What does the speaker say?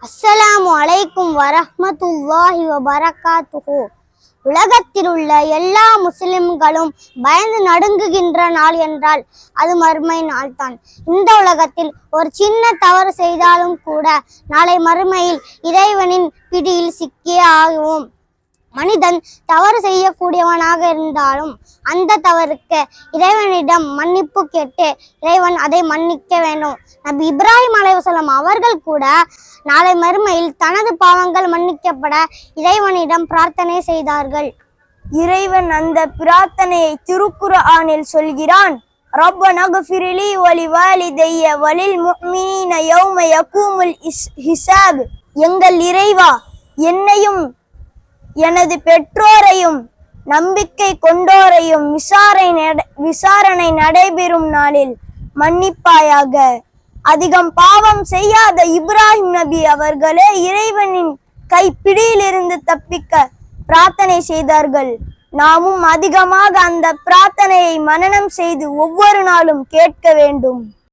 அஸ்ஸலாமு அலைக்கும் வரஹ்மத்துல்லாஹி வபரகாத்துஹு. உலகத்தில் உள்ள எல்லா முஸ்லிம்களும் பயந்து நடுங்குகின்ற நாள் என்றால் அது மறுமை நாள்தான். இந்த உலகத்தில் ஒரு சின்ன தவறு செய்தாலும் கூட நாளை மறுமையில் இறைவனின் பிடியில் சிக்கியே ஆகுவோம். மனிதன் தவறு செய்யக்கூடியவனாக இருந்தாலும் அந்த தவறுக்கு இறைவனிடம் மன்னிப்பு கேட்டு இறைவன் அதை மன்னிக்க வேண்டும். நபி இப்ராஹிம் அலைஹிஸ்ஸலாம் அவர்கள் கூட நாளை மறுமையில் தனது பாவங்கள் மன்னிக்கப்பட இறைவனிடம் பிரார்த்தனை செய்தார்கள். இறைவன் அந்த பிரார்த்தனையை திருக்குர்ஆனில் சொல்கிறான். ரப்பனா கஃபிர்லி வலிவாலிதைய வலில் முஃமினீன யௌம யகூமுல் ஹிசாப். எங்கள் இறைவா, என்னையும் எனது பெற்றோரையும் நம்பிக்கை கொண்டோரையும் விசாரணை நடைபெறும் நாளில் மன்னிப்பாயாக. அதிகம் பாவம் செய்யாத இப்ராஹிம் நபி அவர்களே இறைவனின் கைப்பிடியிலிருந்து தப்பிக்க பிரார்த்தனை செய்தார்கள். நாமும் அதிகமாக அந்த பிரார்த்தனையை மனனம் செய்து ஒவ்வொரு நாளும் கேட்க வேண்டும்.